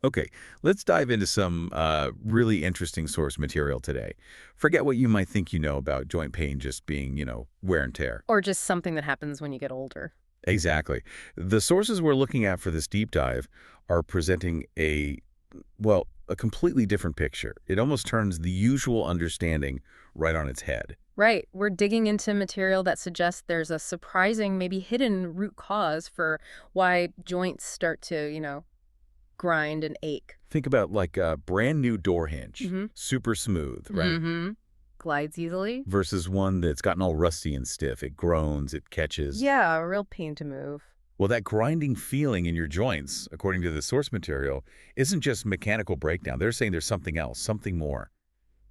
Okay, let's dive into some really interesting source material today. Forget what you might think you know about joint pain just being, wear and tear. Or just something that happens when you get older. Exactly. The sources we're looking at for this deep dive are presenting a completely different picture. It almost turns the usual understanding right on its head. Right. We're digging into material that suggests there's a surprising, maybe hidden root cause for why joints start to, grind and ache. Think about like a brand new door hinge, Mm-hmm. super smooth, right? Mm-hmm. Glides easily. Versus one that's gotten all rusty and stiff. It groans, it catches. Yeah, a real pain to move. Well, that grinding feeling in your joints, according to the source material, isn't just mechanical breakdown. They're saying there's something else, something more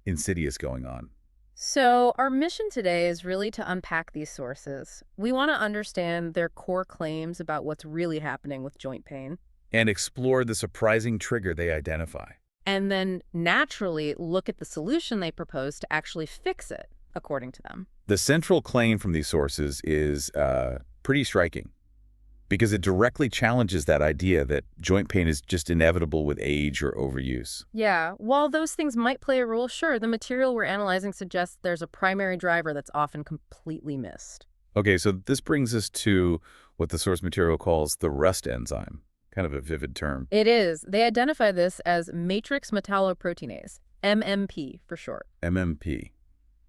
insidious going on. So, our mission today is really to unpack these sources. We want to understand their core claims about what's really happening with joint pain, And explore the surprising trigger they identify. and then naturally look at the solution they propose to actually fix it, according to them. The central claim from these sources is pretty striking because it directly challenges that idea that joint pain is just inevitable with age or overuse. Yeah, while those things might play a role, sure, the material we're analyzing suggests there's a primary driver that's often completely missed. Okay, so this brings us to what the source material calls the rust enzyme, kind of a vivid term. It is. They identify this as matrix metalloproteinase, MMP for short. MMP.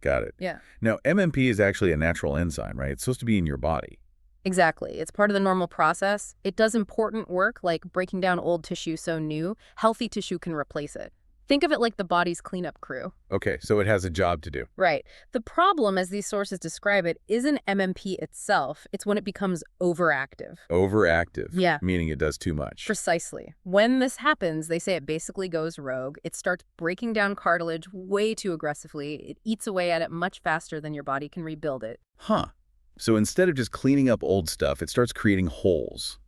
Got it. Yeah. Now, MMP is actually a natural enzyme, right? It's supposed to be in your body. Exactly. It's part of the normal process. It does important work like breaking down old tissue so new, healthy tissue can replace it. Think of it like the body's cleanup crew. Okay, so it has a job to do. Right. The problem, as these sources describe it, isn't MMP itself. It's when it becomes overactive. Overactive, Yeah. meaning it does too much. Precisely. When this happens, they say it basically goes rogue. It starts breaking down cartilage way too aggressively. It eats away at it much faster than your body can rebuild it. Huh. So instead of just cleaning up old stuff, it starts creating holes,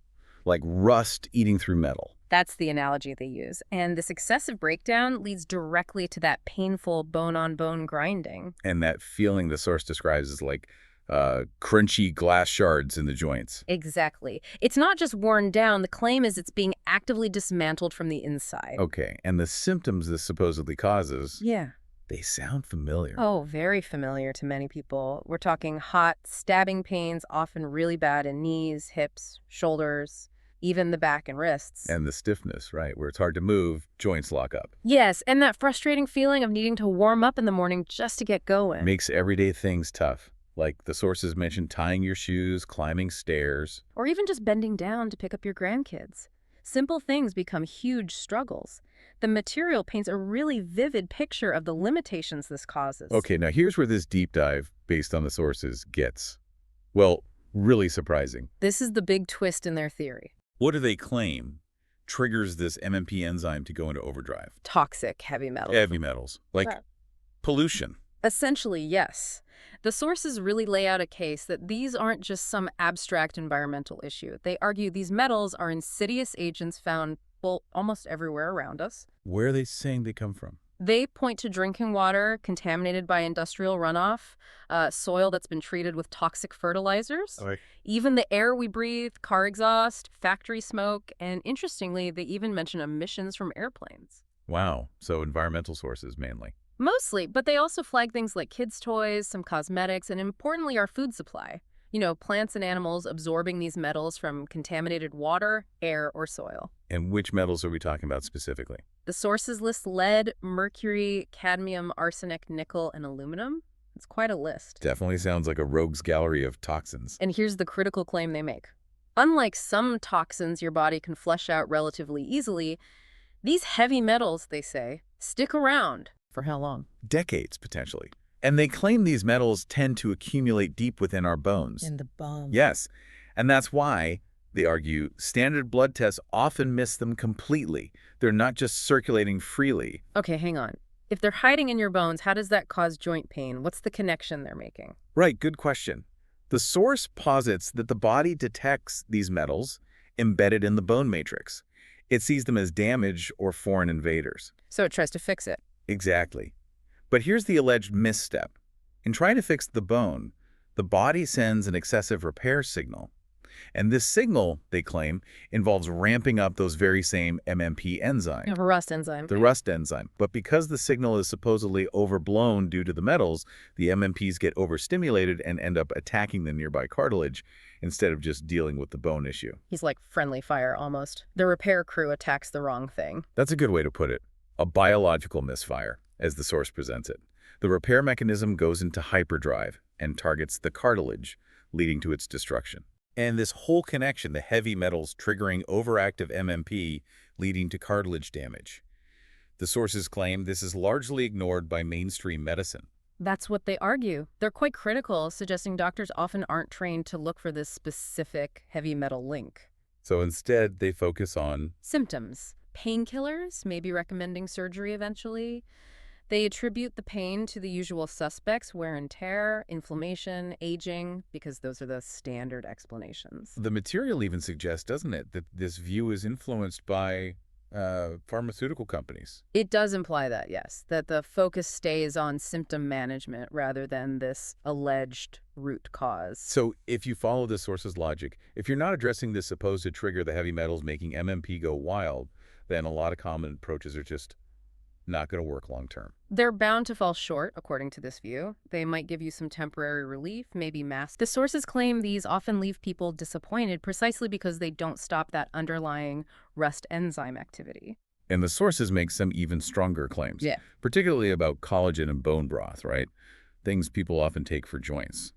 like rust eating through metal. That's the analogy they use. And this excessive breakdown leads directly to that painful bone-on-bone grinding. And that feeling the source describes as like crunchy glass shards in the joints. Exactly. It's not just worn down. The claim is it's being actively dismantled from the inside. Okay, and the symptoms this supposedly causes, Yeah. they sound familiar. Oh, very familiar to many people. We're talking hot, stabbing pains, often really bad in knees, hips, shoulders, even the back and wrists. And the stiffness, right, where it's hard to move, joints lock up. Yes, and that frustrating feeling of needing to warm up in the morning just to get going. Makes everyday things tough. Like the sources mentioned tying your shoes, climbing stairs. Or even just bending down to pick up your grandkids. Simple things become huge struggles. The material paints a really vivid picture of the limitations this causes. Okay, now here's where this deep dive, based on the sources, gets, well, really surprising. This is the big twist in their theory. What do they claim triggers this MMP enzyme to go into overdrive? Toxic heavy metals. Heavy metals, like Right. pollution. Essentially, yes. The sources really lay out a case that these aren't just some abstract environmental issue. They argue these metals are insidious agents found, well, almost everywhere around us. Where are they saying they come from? They point to drinking water contaminated by industrial runoff, soil that's been treated with toxic fertilizers, Okay. even the air we breathe, car exhaust, factory smoke, and interestingly, they even mention emissions from airplanes. Wow, so environmental sources mainly. Mostly, but they also flag things like kids' toys, some cosmetics, and importantly, our food supply. Plants and animals absorbing these metals from contaminated water, air, or soil. And which metals are we talking about specifically? The sources list lead, mercury, cadmium, arsenic, nickel, and aluminum. It's quite a list. Definitely sounds like a rogues gallery of toxins. And here's the critical claim they make. Unlike some toxins your body can flush out relatively easily, these heavy metals, they say, stick around. For how long? Decades, potentially. And they claim these metals tend to accumulate deep within our bones. In the bone. Yes, and that's why, they argue, standard blood tests often miss them completely. They're not just circulating freely. Okay, hang on. If they're hiding in your bones, how does that cause joint pain? What's the connection they're making? Right, good question. The source posits that the body detects these metals embedded in the bone matrix. It sees them as damage or foreign invaders. So it tries to fix it. Exactly. But here's the alleged misstep. In trying to fix the bone, the body sends an excessive repair signal. And this signal, they claim, involves ramping up those very same MMP You enzyme, have a rust enzyme. the rust enzyme. But because the signal is supposedly overblown due to the metals, the MMPs get overstimulated and end up attacking the nearby cartilage instead of just dealing with the bone issue. He's like friendly fire almost. The repair crew attacks the wrong thing. That's a good way to put it. A biological misfire, as the source presents it. The repair mechanism goes into hyperdrive and targets the cartilage, leading to its destruction. And this whole connection, the heavy metals triggering overactive MMP, leading to cartilage damage. The sources claim this is largely ignored by mainstream medicine. That's what they argue. They're quite critical, suggesting doctors often aren't trained to look for this specific heavy metal link. So instead, they focus on Symptoms. Painkillers, maybe recommending surgery eventually. They attribute the pain to the usual suspects, wear and tear, inflammation, aging, because those are the standard explanations. the material even suggests, doesn't it, that this view is influenced by pharmaceutical companies. It does imply that, yes, that the focus stays on symptom management rather than this alleged root cause. So if you follow the source's logic, if you're not addressing this supposed trigger, the heavy metals making MMP go wild, then a lot of common approaches are just not going to work long term. They're bound to fall short, according to this view. They might give you some temporary relief, maybe mask. The sources claim these often leave people disappointed precisely because they don't stop that underlying rust enzyme activity. And the sources make some even stronger claims, Yeah. particularly about collagen and bone broth, right? Things people often take for joints.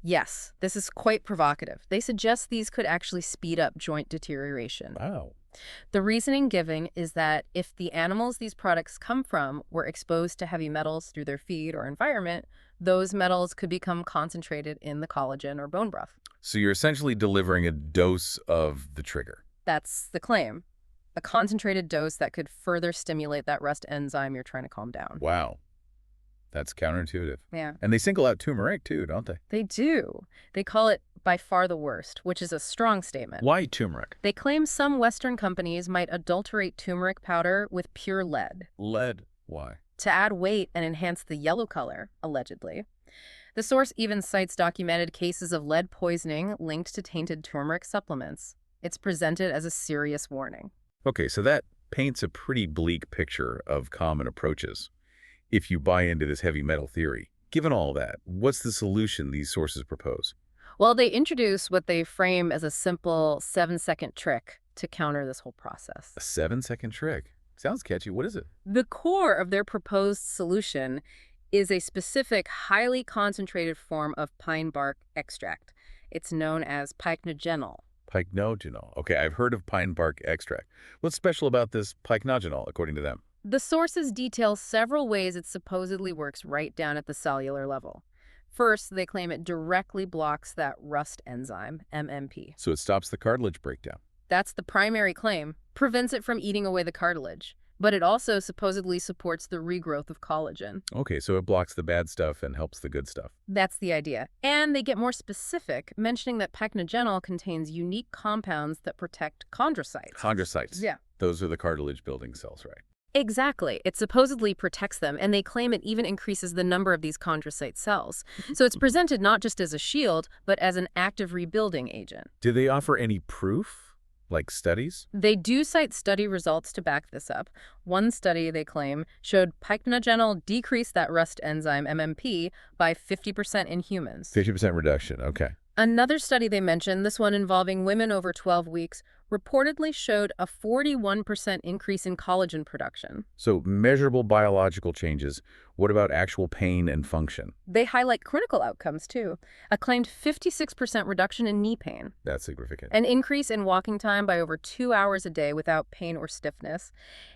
Yes, this is quite provocative. They suggest these could actually speed up joint deterioration. Wow. The reasoning given is that if the animals these products come from were exposed to heavy metals through their feed or environment, those metals could become concentrated in the collagen or bone broth. So you're essentially delivering a dose of the trigger. That's the claim. A concentrated dose that could further stimulate that rust enzyme you're trying to calm down. Wow. That's counterintuitive. Yeah, And they single out turmeric too, don't they? they do. They call it by far the worst, which is a strong statement. Why turmeric? They claim some Western companies might adulterate turmeric powder with pure lead Lead. Why? to add weight and enhance the yellow color, allegedly. The source even cites documented cases of lead poisoning linked to tainted turmeric supplements. It's presented as a serious warning. Okay, so that paints a pretty bleak picture of common approaches. If you buy into this heavy metal theory, given all that, what's the solution these sources propose? Well, they introduce what they frame as a simple 7-second trick to counter this whole process. A 7-second trick. Sounds catchy. What is it? The core of their proposed solution is a specific, highly concentrated form of pine bark extract. It's known as pycnogenol. Pycnogenol. Okay, I've heard of pine bark extract. What's special about this pycnogenol, according to them? The sources detail several ways it supposedly works right down at the cellular level. First, they claim it directly blocks that rust enzyme, MMP. So it stops the cartilage breakdown. That's the primary claim, prevents it from eating away the cartilage. But it also supposedly supports the regrowth of collagen. Okay, so it blocks the bad stuff and helps the good stuff. That's the idea. And they get more specific, mentioning that pycnogenol contains unique compounds that protect chondrocytes. Chondrocytes. Yeah. Those are the cartilage building cells, right? Exactly. It supposedly protects them, and they claim it even increases the number of these chondrocyte cells. So it's presented not just as a shield, but as an active rebuilding agent. Do they offer any proof? Like studies? They do cite study results to back this up. One study, they claim, showed pycnogenol decreased that rust enzyme MMP by 50% in humans. 50% reduction, okay. Another study they mentioned, this one involving women over 12 weeks, reportedly showed a 41% increase in collagen production. So measurable biological changes. What about actual pain and function? They highlight critical outcomes, too. A claimed 56% reduction in knee pain, That's significant. an increase in walking time by over 2 hours a day without pain or stiffness,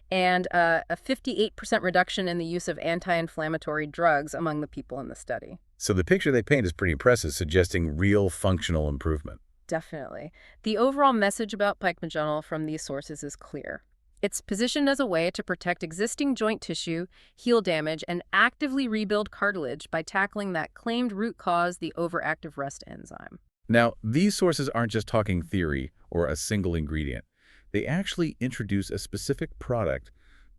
and a 58% reduction in the use of anti-inflammatory drugs among the people in the study. So the picture they paint is pretty impressive, suggesting real functional improvement. Definitely. The overall message about pycnogenol from these sources is clear. It's positioned as a way to protect existing joint tissue, heal damage, and actively rebuild cartilage by tackling that claimed root cause, the overactive rust enzyme. Now, these sources aren't just talking theory or a single ingredient. They actually introduce a specific product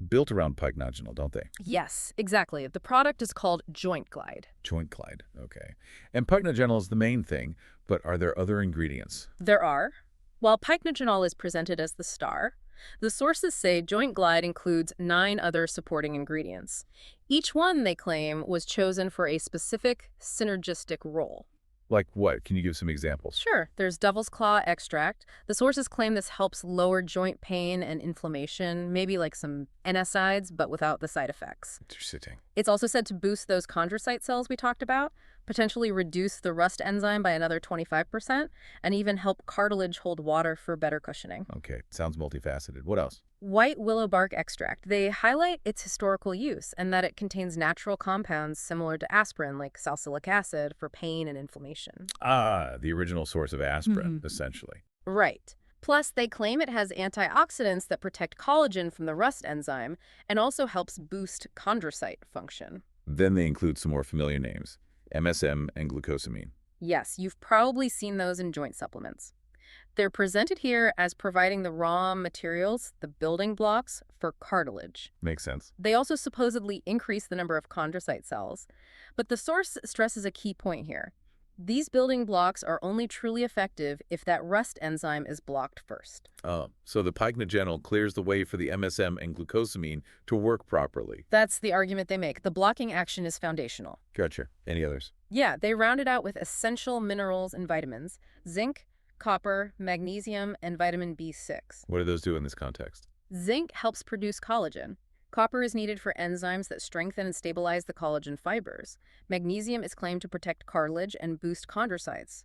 built around pycnogenol, don't they? Yes, exactly. The product is called Joint Glide. Joint glide, okay. And pycnogenol is the main thing, but are there other ingredients? There are. While pycnogenol is presented as the star, the sources say Joint Glide includes 9 other supporting ingredients. Each one, they claim, was chosen for a specific synergistic role. Like what? Can you give some examples? Sure, there's devil's claw extract. The sources claim this helps lower joint pain and inflammation, maybe like some NSAIDs, but without the side effects. Interesting. It's also said to boost those chondrocyte cells we talked about, potentially reduce the rust enzyme by another 25%, and even help cartilage hold water for better cushioning. Okay, sounds multifaceted. What else? White willow bark extract. They highlight its historical use and that it contains natural compounds similar to aspirin, like salicylic acid, for pain and inflammation. Ah, the original source of aspirin, essentially. Right. Plus, they claim it has antioxidants that protect collagen from the rust enzyme and also helps boost chondrocyte function. Then they include some more familiar names, MSM and glucosamine. Yes, you've probably seen those in joint supplements. They're presented here as providing the raw materials, the building blocks, for cartilage. Makes sense. They also supposedly increase the number of chondrocyte cells. But the source stresses a key point here. These building blocks are only truly effective if that rust enzyme is blocked first. So the pycnogenol clears the way for the MSM and glucosamine to work properly. That's the argument they make. The blocking action is foundational. Gotcha. Any others? Yeah, they round it out with essential minerals and vitamins: zinc, copper, magnesium, and vitamin B6. What do those do in this context? Zinc helps produce collagen. Copper is needed for enzymes that strengthen and stabilize the collagen fibers. Magnesium is claimed to protect cartilage and boost chondrocytes.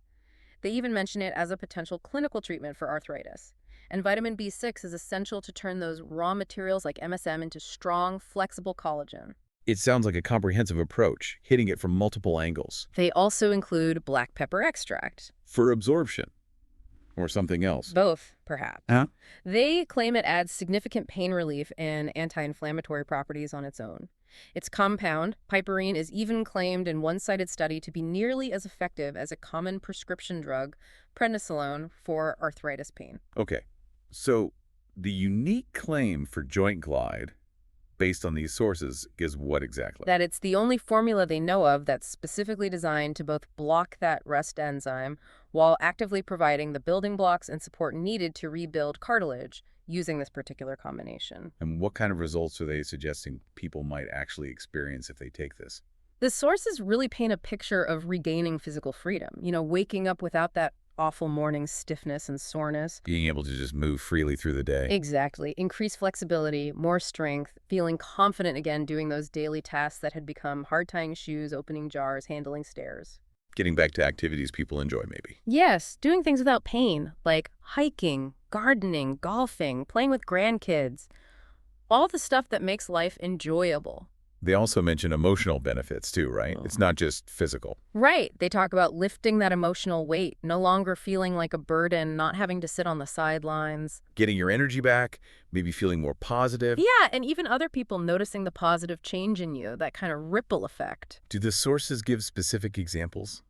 They even mention it as a potential clinical treatment for arthritis. And vitamin B6 is essential to turn those raw materials like MSM into strong, flexible collagen. It sounds like a comprehensive approach, hitting it from multiple angles. They also include black pepper extract. For absorption. Or something else. Both, perhaps. Huh? They claim it adds significant pain relief and anti-inflammatory properties on its own. Its compound, piperine, is even claimed in one-sided study to be nearly as effective as a common prescription drug, prednisolone, for arthritis pain. Okay, so the unique claim for Joint Glide, based on these sources, is what exactly? That it's the only formula they know of that's specifically designed to both block that rust enzyme while actively providing the building blocks and support needed to rebuild cartilage using this particular combination. And what kind of results are they suggesting people might actually experience if they take this? The sources really paint a picture of regaining physical freedom, waking up without that awful morning stiffness and soreness. Being able to just move freely through the day. Exactly. Increased flexibility, more strength, feeling confident again doing those daily tasks that had become hard tying shoes, opening jars, handling stairs. Getting back to activities people enjoy, maybe. Yes, doing things without pain, like hiking, gardening, golfing, playing with grandkids. All the stuff that makes life enjoyable. They also mention emotional benefits too, right? It's not just physical. Right. They talk about lifting that emotional weight, no longer feeling like a burden, not having to sit on the sidelines. Getting your energy back, maybe feeling more positive. Yeah, and even other people noticing the positive change in you, that kind of ripple effect. Do the sources give specific examples?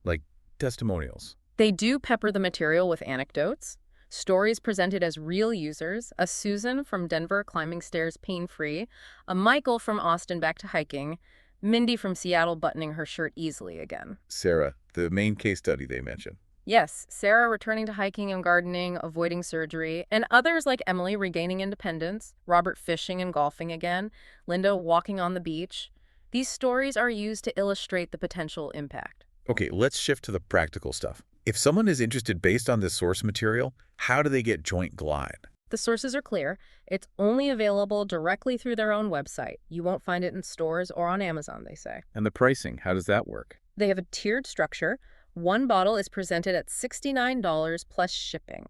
Like testimonials? They do pepper the material with anecdotes. Stories presented as real users: a Susan from Denver climbing stairs pain-free, a Michael from Austin back to hiking, Mindy from Seattle buttoning her shirt easily again. Sarah, the main case study they mentioned. Yes, Sarah returning to hiking and gardening, avoiding surgery, and others like Emily regaining independence, Robert fishing and golfing again, Linda walking on the beach. These stories are used to illustrate the potential impact. Okay, let's shift to the practical stuff. If someone is interested based on this source material, how do they get Joint Glide? The sources are clear. It's only available directly through their own website. You won't find it in stores or on Amazon, they say. And the pricing, how does that work? They have a tiered structure. One bottle is presented at $69 plus shipping.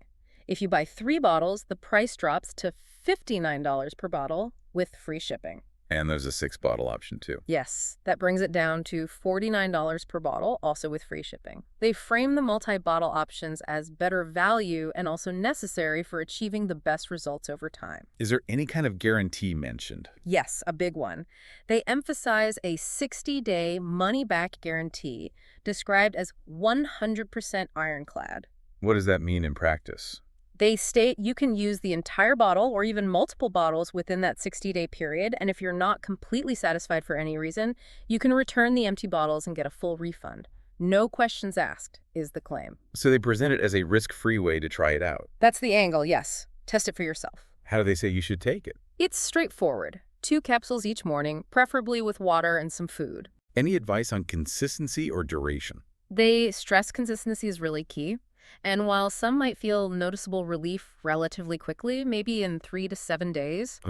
If you buy 3 bottles, the price drops to $59 per bottle with free shipping. And there's a 6-bottle option too. Yes, that brings it down to $49 per bottle, also with free shipping. They frame the multi-bottle options as better value and also necessary for achieving the best results over time. Is there any kind of guarantee mentioned? Yes, a big one. They emphasize a 60-day money-back guarantee described as 100% ironclad. What does that mean in practice? They state you can use the entire bottle or even multiple bottles within that 60-day period, and if you're not completely satisfied for any reason, you can return the empty bottles and get a full refund. No questions asked, is the claim. So they present it as a risk-free way to try it out. That's the angle, yes. Test it for yourself. How do they say you should take it? It's straightforward. 2 capsules each morning, preferably with water and some food. Any advice on consistency or duration? They stress consistency is really key. And while some might feel noticeable relief relatively quickly, maybe in 3 to 7 days,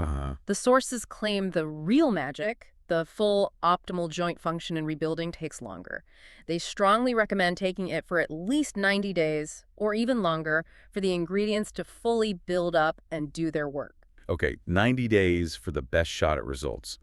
the sources claim the real magic, the full optimal joint function and rebuilding, takes longer. They strongly recommend taking it for at least 90 days or even longer for the ingredients to fully build up and do their work. Okay, 90 days for the best shot at results.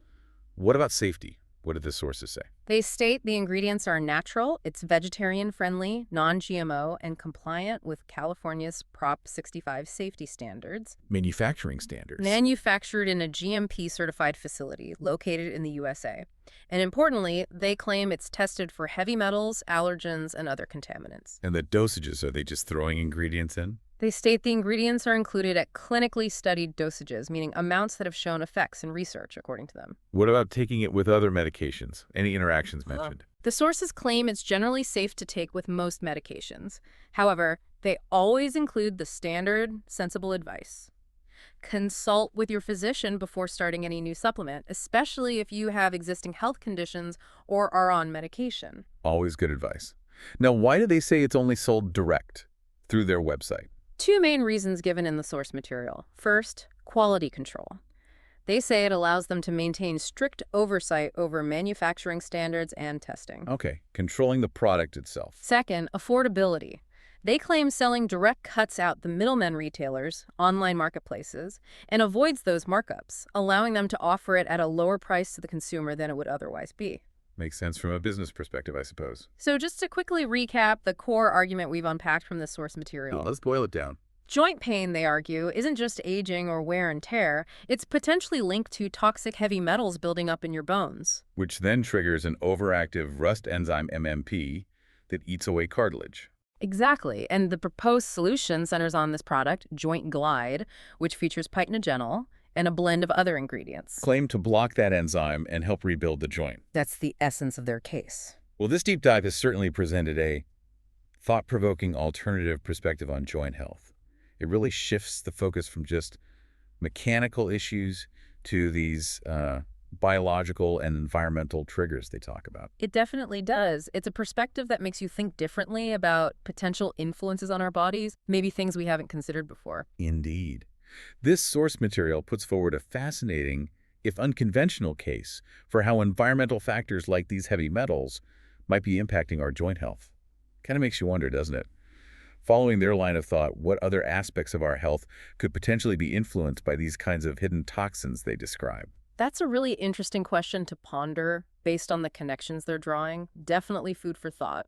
What about safety? What did the sources say? They state the ingredients are natural, it's vegetarian-friendly, non-GMO, and compliant with California's Prop 65 safety standards. Manufacturing standards. Manufactured in a GMP-certified facility located in the USA. And importantly, they claim it's tested for heavy metals, allergens, and other contaminants. And the dosages, are they just throwing ingredients in? They state the ingredients are included at clinically studied dosages, meaning amounts that have shown effects in research, according to them. What about taking it with other medications? Any interactions mentioned? The sources claim it's generally safe to take with most medications. However, they always include the standard, sensible advice. Consult with your physician before starting any new supplement, especially if you have existing health conditions or are on medication. Always good advice. Now, why do they say it's only sold direct through their website? 2 main reasons given in the source material. First, quality control. They say it allows them to maintain strict oversight over manufacturing standards and testing. Okay, controlling the product itself. Second, affordability. They claim selling direct cuts out the middlemen retailers, online marketplaces, and avoids those markups, allowing them to offer it at a lower price to the consumer than it would otherwise be. Makes sense from a business perspective, I suppose. So just to quickly recap the core argument we've unpacked from this source material. Let's boil it down. Joint pain, they argue, isn't just aging or wear and tear. It's potentially linked to toxic heavy metals building up in your bones. Which then triggers an overactive rust enzyme MMP that eats away cartilage. Exactly, and the proposed solution centers on this product, Joint Glide, which features pycnogenol and a blend of other ingredients. Claim to block that enzyme and help rebuild the joint. That's the essence of their case. Well, this deep dive has certainly presented a thought-provoking alternative perspective on joint health. It really shifts the focus from just mechanical issues to these biological and environmental triggers they talk about. It definitely does. It's a perspective that makes you think differently about potential influences on our bodies, maybe things we haven't considered before. Indeed. This source material puts forward a fascinating, if unconventional, case for how environmental factors like these heavy metals might be impacting our joint health. Kind of makes you wonder, doesn't it? Following their line of thought, what other aspects of our health could potentially be influenced by these kinds of hidden toxins they describe? That's a really interesting question to ponder based on the connections they're drawing. Definitely food for thought.